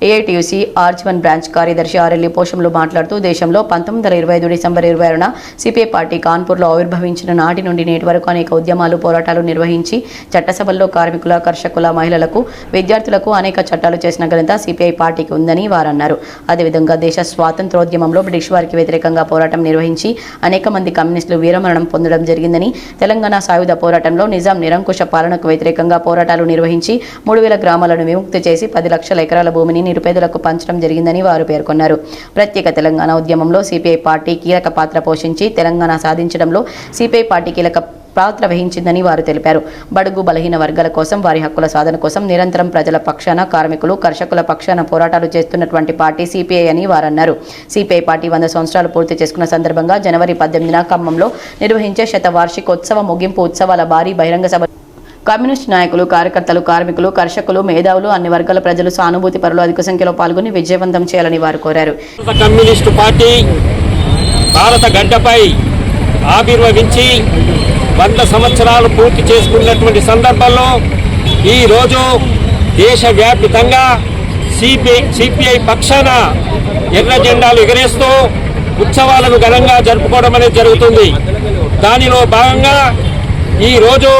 S1: ఏఐటియుసి ఆర్జీవన్ బ్రాంచ్ కార్యదర్శి ఆర్ఎల్ఈ పోషంలు మాట్లాడుతూ దేశంలో 1925 డిసెంబర్ 26న సిపిఐ పార్టీ కాన్పూర్లో ఆవిర్భవించిన నాటి నుండి నేటి వరకు అనేక ఉద్యమాలు, పోరాటాలు నిర్వహించి చట్టసభల్లో కార్మికుల, కర్షకుల, మహిళలకు, విద్యార్థులకు అనేక చట్టాలు చేసిన ఘనత సిపిఐ పార్టీకి ఉందని వారన్నారు. అదేవిధంగా దేశ స్వాతంత్రోద్యమంలో బ్రిటిష్ వారికి వ్యతిరేకంగా పోరాటం నిర్వహించి అనేక మంది కమ్యూనిస్టులు వీరమరణం పొందడం జరిగిందని, తెలంగాణ సాయుధ పోరాటంలో నిజాం నిరంకుశ పాలనకు వ్యతిరేకంగా పోరాటాలు నిర్వహించి 3000 గ్రామాలను విముక్తి చేసి 10 లక్షల ఎకరాల భూమిని నిరుపేదలకు పంచడం జరిగిందని వారు పేర్కొన్నారు. ప్రత్యేక తెలంగాణ ఉద్యమంలో సిపిఐ పార్టీ కీలక పాత్ర పోషించి తెలంగాణ సాధించడంలో సిపిఐ పార్టీ కీలక పాత్ర వహించిందని వారు తెలిపారు. బడుగు బలహీన వర్గాల కోసం, వారి హక్కుల సాధన కోసం నిరంతరం ప్రజల పక్షాన, కార్మికులు, కర్షకుల పక్షాన పోరాటాలు చేస్తున్నటువంటి పార్టీ సిపిఐ అని వారన్నారు. సిపిఐ పార్టీ 100 సంవత్సరాలు పూర్తి చేసుకున్న సందర్భంగా జనవరి 18న ఖమ్మంలో నిర్వహించే శతవార్షికోత్సవ ముగింపు ఉత్సవాల భారీ బహిరంగ సభ కమ్యూనిస్ట్ నాయకులు, కార్యకర్తలు, కార్మికులు, కర్షకులు, మేధావులు, అన్ని వర్గాల ప్రజలు, సానుభూతి పరులు అధిక సంఖ్యలో పాల్గొని విజయవంతం చేయాలని వారు కోరారు.
S4: కమ్యూనిస్టు పార్టీ భారత గడ్డపై ఆవిర్భవించి 100 సంవత్సరాలు పూర్తి చేసుకున్నటువంటి సందర్భంలో ఈరోజు దేశవ్యాప్తంగా సిపిఐ పక్షాన ఎర్ర జెండాలు ఎగరేస్తూ ఉత్సవాలను ఘనంగా జరుపుకోవడం అనేది జరుగుతుంది. దానిలో భాగంగా ఈరోజు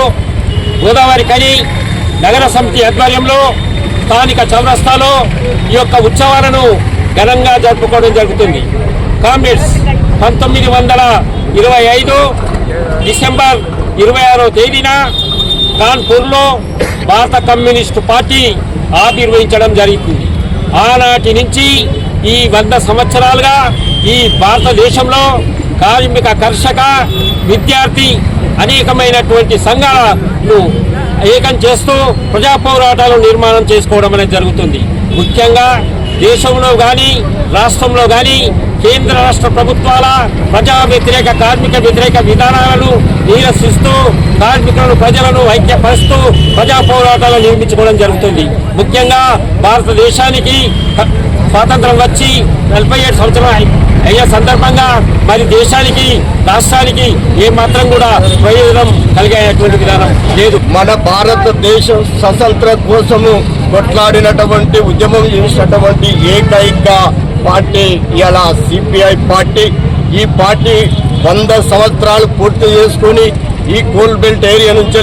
S4: గోదావరికని నగర సమితి ఆధ్వర్యంలో స్థానిక చౌరస్తాలో ఈ యొక్క ఉత్సవాలను ఘనంగా జరుపుకోవడం జరుగుతుంది. కామ్రేడ్స్ 1925 డిసెంబర్ 26వ తేదీన కాన్పూర్లో భారత కమ్యూనిస్టు పార్టీ ఆవిర్భవించడం జరిగింది. ఆనాటి నుంచి ఈ 100 సంవత్సరాలుగా ఈ భారతదేశంలో కార్మిక, కర్షక, విద్యార్థి అనేకమైనటువంటి సంఘాలను ఏకం చేస్తూ ప్రజా పోరాటాలు నిర్మాణం చేసుకోవడం అనేది జరుగుతుంది. ముఖ్యంగా దేశంలో కానీ రాష్ట్రంలో కానీ కేంద్ర రాష్ట్ర ప్రభుత్వాల ప్రజా వ్యతిరేక, కార్మిక వ్యతిరేక విధానాలను నిరసిస్తూ కార్మికులను, ప్రజలను ఐక్యపరుస్తూ ప్రజా పోరాటాలు నిర్మించుకోవడం జరుగుతుంది. ముఖ్యంగా భారతదేశానికి స్వాతంత్రం వచ్చి 47 సంవత్సరాలు అయ్యే సందర్భంగా మరి దేశానికి, రాష్ట్రానికి ఏమాత్రం కూడా ప్రయోజనం కలిగేటువంటి విధానం లేదు.
S7: మన భారతదేశం స్వతంత్రం కోసము కొట్లాడినటువంటి, ఉద్యమం చేసినటువంటి ఏకైక పార్టీ ఇలా సిపిఐ పార్టీ. ఈ పార్టీ 100 సంవత్సరాలు పూర్తి చేసుకుని ఈ కోల్ బెల్ట్ ఏరియా నుంచి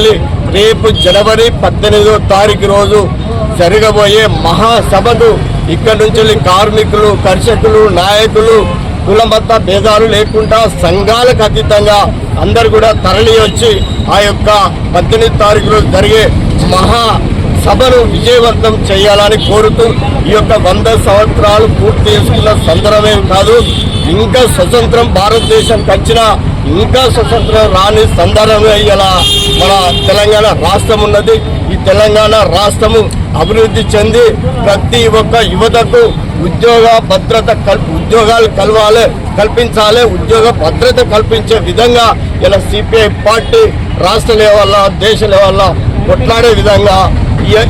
S7: రేపు జనవరి 18వ తారీఖు రోజు జరగబోయే మహాసభకు ఇక్కడ నుంచి కార్మికులు, కర్షకులు, నాయకులు, కులమత భేదాలు లేకుండా సంఘాలకు అతీతంగా అందరు కూడా తరలి వచ్చి ఆ యొక్క 18వ తారీఖు రోజు జరిగే మహా సభను విజయవంతం చేయాలని కోరుతూ ఈ యొక్క 100 సంవత్సరాలు పూర్తి చేసుకున్న సందర్భమే కాదు, ఇంకా స్వతంత్రం భారతదేశానికి వచ్చిన ఇంకా స్వతంత్రం రాని సందర్భమే ఇలా మన తెలంగాణ రాష్ట్రం ఉన్నది. ఈ తెలంగాణ రాష్ట్రము అభివృద్ధి చెంది ప్రతి ఒక్క యువతకు ఉద్యోగ భద్రత ఉద్యోగాలు కల్పించాలి, ఉద్యోగ భద్రత కల్పించే విధంగా ఇలా సిపిఐ పార్టీ రాష్ట్ర లెవెల్లో, దేశ లెవెల్లో కొట్లాడే విధంగా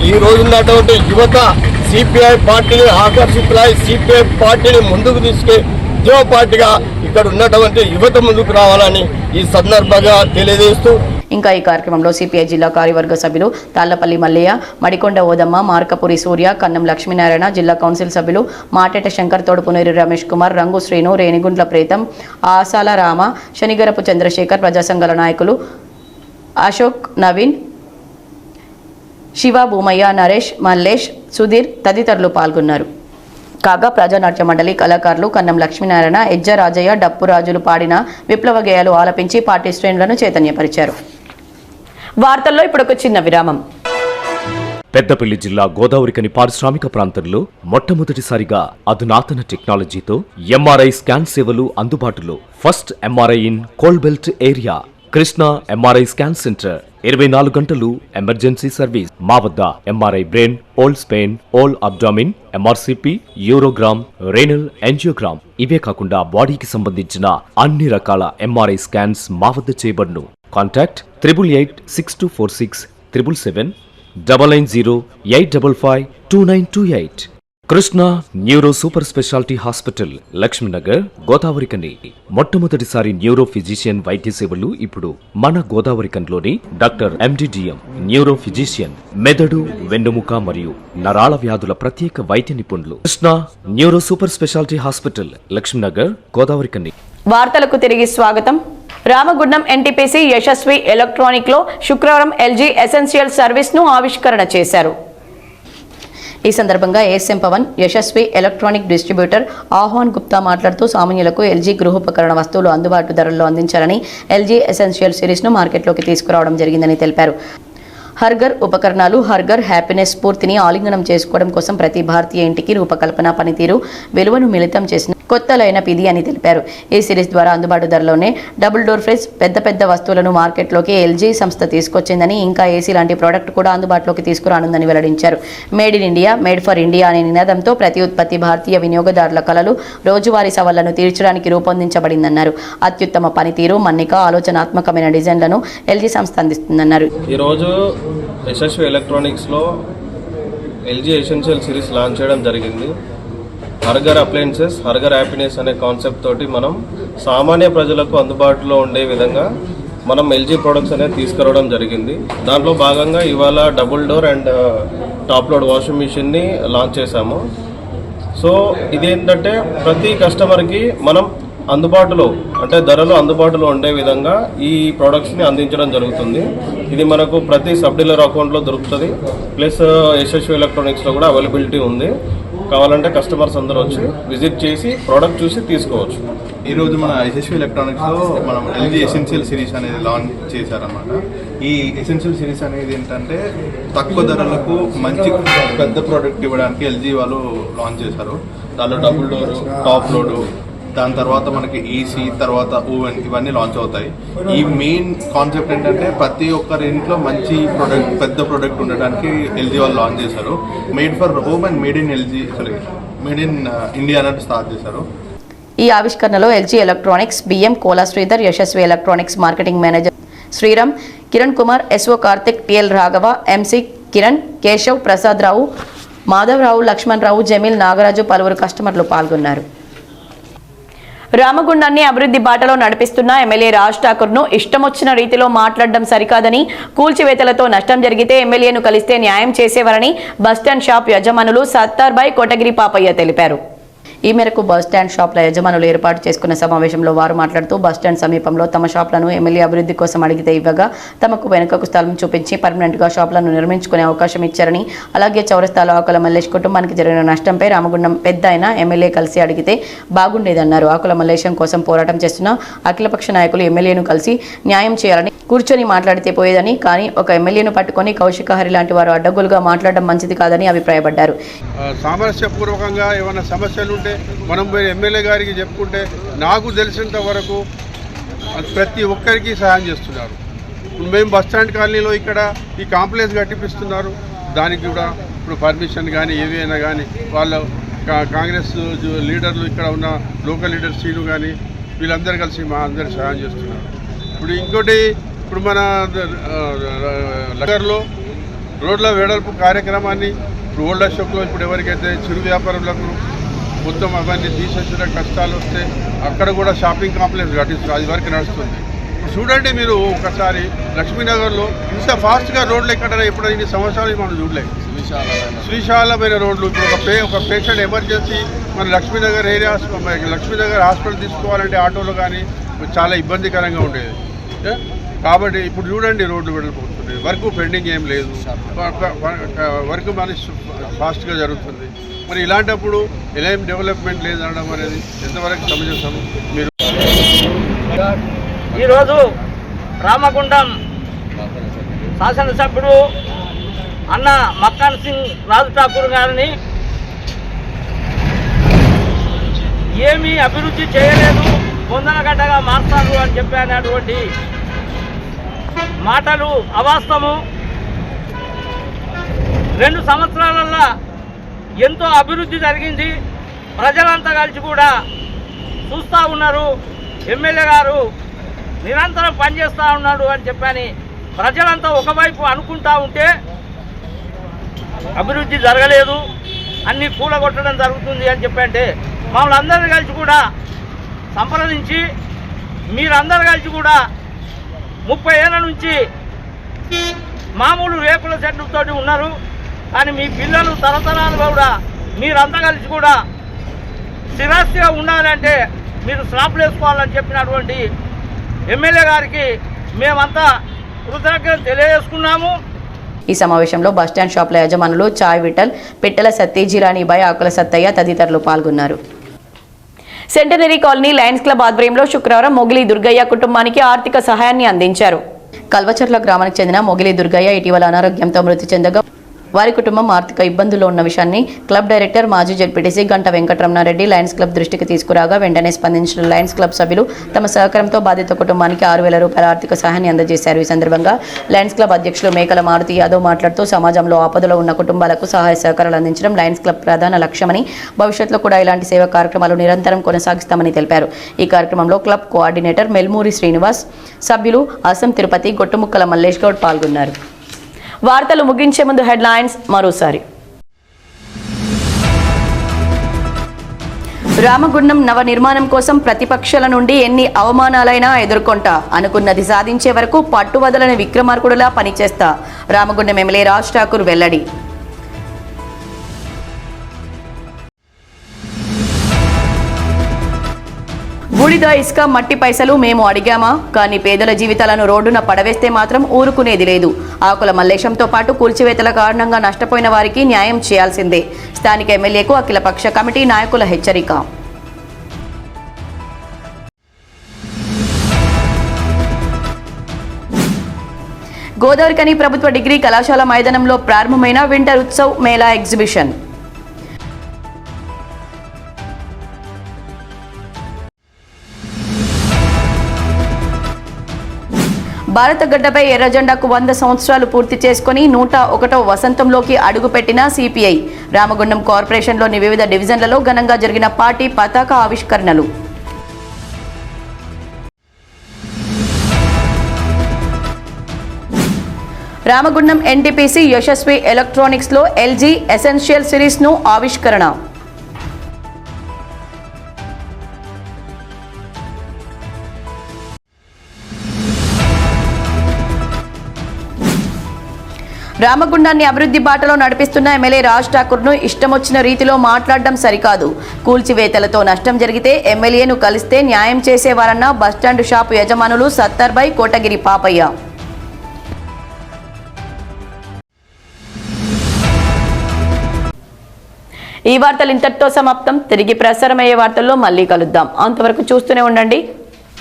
S7: ఈ రోజున్నటువంటి యువత సిపిఐ పార్టీని ఆకర్షితులై సిపిఐ పార్టీని ముందుకు తీసుకే ఉద్యోగ పార్టీగా ఇక్కడ ఉన్నటువంటి యువత ముందుకు రావాలని ఈ సందర్భంగా తెలియజేస్తూ
S1: ఇంకా ఈ కార్యక్రమంలో సిపిఐ జిల్లా కార్యవర్గ సభ్యులు తాళ్లపల్లి మల్లయ్య, మడికొండ ఓదమ్మ, మార్కపురి సూర్య, కన్నం లక్ష్మీనారాయణ, జిల్లా కౌన్సిల్ సభ్యులు మాటేట శంకర్, తోడుపునేరి రమేష్ కుమార్, రంగు శ్రీను, రేణిగుండ్ల ప్రీతం, ఆసాల రామ, శనిగరపు చంద్రశేఖర్, ప్రజా సంఘాల నాయకులు అశోక్, నవీన్, శివ, భూమయ్య, నరేష్, మల్లేష్, సుధీర్ తదితరులు పాల్గొన్నారు. కాగా ప్రజానాట్య మండలి కళాకారులు కన్నం లక్ష్మీనారాయణ, ఎజ్జ రాజయ్య, డప్పు రాజులు పాడిన విప్లవ గేయాలు ఆలపించి పార్టీ శ్రేణులను చైతన్యపరిచారు. వార్తల్లో ఇప్పుడు ఒక చిన్న విరామం.
S8: పెద్దపల్లి జిల్లా గోదావరికని పారిశ్రామిక ప్రాంతంలో మొట్టమొదటిసారిగా అధునాతన టెక్నాలజీతో ఎంఆర్ఐ స్కాన్ సేవలు అందుబాటులో. First MRI in coal belt area. Krishna MRI scan centre 24 గంటలు ఎమర్జెన్సీ సర్వీస్. మా వద్ద MRI brain, whole spine, whole abdomen, MRCP, urogram, renal angiogram ఇవే కాకుండా బాడీకి సంబంధించిన అన్ని రకాల ఎంఆర్ఐ స్కాన్స్ మా వద్ద చేయబడును. Contact 8886246777 99085552928. Krishna neuro super speciality hospital, Lakshmi Nagar, Godavarikhani. మొట్టమొదటిసారి న్యూరో ఫిజిషియన్ వైద్య సేవలు ఇప్పుడు మన గోదావరికన్లోని డాక్టర్ ఎండిడిఎం న్యూరో ఫిజిషియన్, మెదడు, వెన్నుముక మరియు నరాల వ్యాధుల ప్రత్యేక వైద్య నిపుణులు. Krishna neuro super speciality hospital, Lakshmi Nagar, Godavarikhani.
S1: వార్తలకు తిరిగి స్వాగతం. రామగుండం ఎన్టీపీసీ యశస్వి ఎలక్ట్రానిక్ లో శుక్రవారం ఎల్జీ ఎసెన్షియల్ సర్వీస్ ను ఆవిష్కరణ చేశారు. ఈ సందర్భంగా ASM Pavan, Yashasvi electronic distributor Ahwan Gupta మాట్లాడుతూ సామాన్యులకు ఎల్జీ గృహోపకరణ వస్తువులు అందుబాటు ధరల్లో అందించాలని ఎల్జీ ఎసెన్షియల్ సిరీస్ను మార్కెట్లోకి తీసుకురావడం జరిగిందని తెలిపారు. హర్ఘర్ ఉపకరణాలు, హర్ఘర్ హ్యాపీనెస్ స్ఫూర్తిని ఆలింగనం చేసుకోవడం కోసం ప్రతి భారతీయ ఇంటికి రూపకల్పన, పనితీరు, విలువను మిళితం చేసిన కొత్త లైనప్ ఇది అని తెలిపారు. ఈ సిరీస్ ద్వారా అందుబాటు ధరలోనే డబుల్ డోర్ ఫ్రిడ్జ్, పెద్ద వస్తువులను మార్కెట్లోకి ఎల్జీ సంస్థ తీసుకొచ్చిందని, ఇంకా ఏసీ లాంటి ప్రోడక్ట్ కూడా అందుబాటులోకి తీసుకురానుందని వెల్లడించారు. Made in India, made for India అనే నినాదంతో ప్రతి ఉత్పత్తి భారతీయ వినియోగదారుల కలలు, రోజువారీ సవాళ్లను తీర్చడానికి రూపొందించబడిందన్నారు. అత్యుత్తమ పనితీరు, మన్నిక, ఆలోచనాత్మకమైన డిజైన్లను ఎల్జీ సంస్థ అందిస్తుందన్నారు.
S9: ఈరోజు యశస్వి ఎలక్ట్రానిక్స్లో ఎల్జీ ఎసెన్షియల్ సిరీస్ లాంచ్ చేయడం జరిగింది. హర్ఘర్ అప్లయన్సెస్, హర్ఘర్ హ్యాపీనెస్ అనే కాన్సెప్ట్ తోటి మనం సామాన్య ప్రజలకు అందుబాటులో ఉండే విధంగా మనం ఎల్జీ ప్రొడక్ట్స్ అనేది తీసుకురావడం జరిగింది. దాంట్లో భాగంగా ఇవాళ double door and top load washing మిషన్ని లాంచ్ చేశాము. సో ఇదేంటంటే ప్రతి కస్టమర్కి మనం అందుబాటులో, అంటే ధరలు అందుబాటులో ఉండే విధంగా ఈ ప్రోడక్ట్స్ని అందించడం జరుగుతుంది. ఇది మనకు ప్రతి సబ్ డీలర్ అకౌంట్లో దొరుకుతుంది. ప్లస్ యశస్వి ఎలక్ట్రానిక్స్లో కూడా అవైలబిలిటీ ఉంది. కావాలంటే కస్టమర్స్ అందరూ వచ్చి విజిట్ చేసి ప్రోడక్ట్ చూసి తీసుకోవచ్చు.
S10: ఈరోజు మన యశస్వి ఎలక్ట్రానిక్స్లో మనం ఎల్జీ ఎసెన్షియల్ సిరీస్ అనేది లాంచ్ చేశారన్నమాట. ఈ ఎసెన్షియల్ సిరీస్ అనేది ఏంటంటే తక్కువ ధరలకు మంచి పెద్ద ప్రోడక్ట్ ఇవ్వడానికి ఎల్జీ వాళ్ళు లాంచ్ చేశారు. దానిలో డబుల్ డోరు, టాప్ లోడు, దాని తర్వాత మనకి ఏసీ, తర్వాత ఓవెన్, ఇవన్నీ లాంచ్ అవుతాయి. ఈ మెయిన్ కాన్సెప్ట్ ఏంటంటే ప్రతి ఒక్కరి ఇంట్లో మంచి ప్రోడక్ట్, పెద్ద ప్రోడక్ట్ ఉండడానికి ఎల్జీ వాళ్ళు లాంచ్ చేశారు. Made for home and made in India అన్నట్టు స్టార్ట్ చేశారు.
S1: ఈ ఆవిష్కరణలో LG electronics BM Kola Sridhar, Yashasvi electronics marketing manager Sriram, Kiran Kumar, SO Karthik, TL Raghava, MC Kiran, Keshav, Prasad Rao, Madhavarao, Lakshman Rao, Jameel, Nagaraju, పలువురు కస్టమర్లు పాల్గొన్నారు. రామగుండాన్ని అభివృద్ధి బాటలో నడిపిస్తున్న ఎమ్మెల్యే రాజ్ ఠాకూర్ ను ఇష్టమొచ్చిన రీతిలో మాట్లాడడం సరికాదని, కూల్చివేతలతో నష్టం జరిగితే ఎమ్మెల్యేను కలిస్తే న్యాయం చేసేవారని బస్టాండ్ షాప్ యజమానులు సత్తార్ బాయ్, కోటగిరి పాపయ్య తెలిపారు. ఈ మేరకు బస్టాండ్ షాప్ల యజమానులు ఏర్పాటు చేసుకున్న సమావేశంలో వారు మాట్లాడుతూ బస్టాండ్ సమీపంలో తమ షాప్లను ఎమ్మెల్యే అభివృద్ధి కోసం అడిగితే ఇవ్వగా తమకు వెనుకకు స్థలం చూపించి పర్మనెంట్ గా షాప్లను నిర్మించుకునే అవకాశం ఇచ్చారని, అలాగే చౌరస్తాలో ఆకుల మల్లేష్ కుటుంబానికి జరిగిన నష్టంపై రామగుండం పెద్ద అయిన ఎమ్మెల్యే కలిసి అడిగితే బాగుండేదన్నారు. ఆకుల మల్లేశం కోసం పోరాటం చేస్తున్న అఖిలపక్ష నాయకులు ఎమ్మెల్యేను కలిసి న్యాయం చేయాలని కూర్చొని మాట్లాడితే పోయేదని, కానీ ఒక ఎమ్మెల్యేను పట్టుకొని కౌశిక హరి లాంటి వారు అడ్డగోలుగా మాట్లాడడం మంచిది కాదని అభిప్రాయపడ్డారు.
S11: సామరస్యపూర్వకంగా ఏమైనా సమస్యలు ఉంటే మనం పోయి ఎమ్మెల్యే గారికి చెప్పుకుంటే నాకు తెలిసినంత వరకు ప్రతి ఒక్కరికి సహాయం చేస్తున్నారు. మేము బస్టాండ్ కాలనీలో ఇక్కడ ఈ కాంప్లెక్స్ కట్టిపిస్తున్నారు. దానికి కూడా ఇప్పుడు పర్మిషన్ కానీ ఏవైనా కానీ వాళ్ళ కాంగ్రెస్ లీడర్లు, ఇక్కడ ఉన్న లోకల్ లీడర్ శ్రీను కానీ వీళ్ళందరూ కలిసి మా అందరు సహాయం చేస్తున్నారు. ఇప్పుడు ఇంకోటి, ఇప్పుడు మన నగర్లో రోడ్ల వెడల్పు కార్యక్రమాన్ని ఇప్పుడు ఓల్డ్ అశోక్లో ఇప్పుడు ఎవరికైతే చిరు వ్యాపారులకు మొత్తం అవన్నీ తీసేసిన కష్టాలు వస్తే అక్కడ కూడా షాపింగ్ కాంప్లెక్స్ కట్టిస్తారు. అది వరకు నడుస్తుంది. చూడండి మీరు ఒకసారి లక్ష్మీనగర్లో ఇంత ఫాస్ట్గా రోడ్లు ఎక్కడ ఎప్పుడైనా ఇన్ని సంవత్సరాలు మనం చూడలేదు. శ్రీశాలమైన రోడ్లు. ఇప్పుడు ఒక పేషెంట్ ఎమర్జెన్సీ మన లక్ష్మీనగర్ ఏరియా, లక్ష్మీనగర్ హాస్పిటల్ తీసుకోవాలంటే ఆటోలో కానీ చాలా ఇబ్బందికరంగా ఉండేది. కాబట్టి ఇప్పుడు చూడండి రోడ్లు వెళ్ళిపోతుంది. వర్క్ పెండింగ్ ఏం లేదు, వర్క్ మనిషి ఫాస్ట్గా జరుగుతుంది. మరి ఇలాంటప్పుడు ఎలా ఏం డెవలప్మెంట్ లేదనడం అనేది ఎంతవరకు సమంజసము? మీరు
S12: ఈరోజు రామగుండం శాసనసభ్యుడు అన్న మక్కాన్ సింగ్ రాజ్ ఠాకూర్ గారిని ఏమీ అభివృద్ధి చేయలేదు, పొందనగడ్డగా మారుతారు అని చెప్పినటువంటి మాటలు అవాస్తవము. 2 సంవత్సరాలలో ఎంతో అభివృద్ధి జరిగింది. ప్రజలంతా కలిసి కూడా చూస్తూ ఉన్నారు. ఎమ్మెల్యే గారు నిరంతరం పనిచేస్తూ ఉన్నాడు అని చెప్పని ప్రజలంతా ఒకవైపు అనుకుంటా ఉంటే అభివృద్ధి జరగలేదు, అన్నీ కూలగొట్టడం జరుగుతుంది అని చెప్పంటే మమ్మల్ని అందరూ కలిసి కూడా సంప్రదించి మీరందరూ కలిసి కూడా 30 ఏళ్ళ నుంచి మామూలు రేకుల చెట్లతో ఉన్నారు. కానీ మీ పిల్లలు తరతరాలుగా కూడా మీరంతా కలిసి కూడా స్థిరాస్తిగా ఉండాలంటే మీరు స్లాబ్లు వేసుకోవాలని చెప్పినటువంటి ఎమ్మెల్యే గారికి మేమంతా కృతజ్ఞతలు తెలియజేసుకున్నాము.
S1: ఈ సమావేశంలో బస్టాండ్ షాపుల యజమానులు చాయ్ విఠల్, పిట్టల సత్తి, జిరానీబాయ్, ఆకుల సత్తయ్య తదితరులు పాల్గొన్నారు. సెంటనరీ కాలనీ లయన్స్ క్లబ్ ఆధ్వర్యంలో శుక్రవారం మొగిలి దుర్గయ్య కుటుంబానికి ఆర్థిక సహాయాన్ని అందించారు. కల్వచర్ల గ్రామానికి చెందిన మొగిలి దుర్గయ్య ఇటీవల అనారోగ్యంతో మృతి చెందగా వారి కుటుంబం ఆర్థిక ఇబ్బందుల్లో ఉన్న విషయాన్ని క్లబ్ డైరెక్టర్ మాజీ జెడ్పీటీసీ గంట వెంకటరమణారెడ్డి లయన్స్ క్లబ్ దృష్టికి తీసుకురాగా వెంటనే స్పందించిన లయన్స్ క్లబ్ సభ్యులు తమ సహకారంతో బాధిత కుటుంబానికి 6,000 రూపాయల ఆర్థిక సహాయాన్ని అందజేశారు. ఈ సందర్భంగా లయన్స్ క్లబ్ అధ్యక్షులు మేకల మారుతి యాదవ్ మాట్లాడుతూ సమాజంలో ఆపదలో ఉన్న కుటుంబాలకు సహాయ సహకారాలు అందించడం లయన్స్ క్లబ్ ప్రధాన లక్ష్యమని, భవిష్యత్తులో కూడా ఇలాంటి సేవా కార్యక్రమాలు నిరంతరం కొనసాగిస్తామని తెలిపారు. ఈ కార్యక్రమంలో క్లబ్ కోఆర్డినేటర్ మెల్మూరి శ్రీనివాస్, సభ్యులు అసం తిరుపతి, గొట్టుముక్కల మల్లేష్ గౌడ్ పాల్గొన్నారు. వార్తలు ముగించే ముందు హెడ్లైన్స్ మరోసారి. రామగుండం నవ నిర్మాణం కోసం ప్రతిపక్షాల నుండి ఎన్ని అవమానాలైనా ఎదుర్కొంటా, అనుకున్నది సాధించే వరకు పట్టువదలని విక్రమార్కుడులా పనిచేస్తా, రామగుండం ఎమ్మెల్యే రాజ్ ఠాకూర్ వెల్లడి. బూడిద, ఇసుక, మట్టి పైసలు మేము అడిగామా, కానీ పేదల జీవితాలను రోడ్డున పడవేస్తే మాత్రం ఊరుకునేది లేదు. ఆకుల మల్లేశంతో పాటు కూల్చివేతల కారణంగా నష్టపోయిన వారికి న్యాయం చేయాల్సిందే, స్థానిక ఎమ్మెల్యేకు అఖిలపక్ష కమిటీ నాయకుల హెచ్చరిక. గోదావరికని ప్రభుత్వ డిగ్రీ కళాశాల మైదానంలో ప్రారంభమైన వింటర్ ఉత్సవ్ మేళా ఎగ్జిబిషన్. భారత గడ్డపై ఎర్రజెండాకు 100 సంవత్సరాలు పూర్తి చేసుకుని 101వ వసంతంలోకి అడుగుపెట్టిన సిపిఐ. రామగుండం కార్పొరేషన్లోని వివిధ డివిజన్లలో ఘనంగా జరిగిన పార్టీ పతాక ఆవిష్కరణలు. రామగుండం ఎన్టీపీసీ యశస్వి ఎలక్ట్రానిక్స్లో ఎల్జీ ఎసెన్షియల్ సిరీస్ను ఆవిష్కరణ. రామగుండాన్ని అభివృద్ధి బాటలో నడిపిస్తున్న ఎమ్మెల్యే రాజ్ ఠాకూర్ను ఇష్టమొచ్చిన రీతిలో మాట్లాడడం సరికాదు, కూల్చివేతలతో నష్టం జరిగితే ఎమ్మెల్యేను కలిస్తే న్యాయం చేసేవారన్న బస్టాండ్ షాపు యజమానులు సత్తర్బై, కోటగిరి పాపయ్య. ఈ వార్తలు ఇంతటితో సమాప్తం. తిరిగి ప్రసారమయ్యే వార్తల్లో మళ్ళీ కలుద్దాం. అంతవరకు చూస్తూనే ఉండండి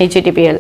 S1: HTPL.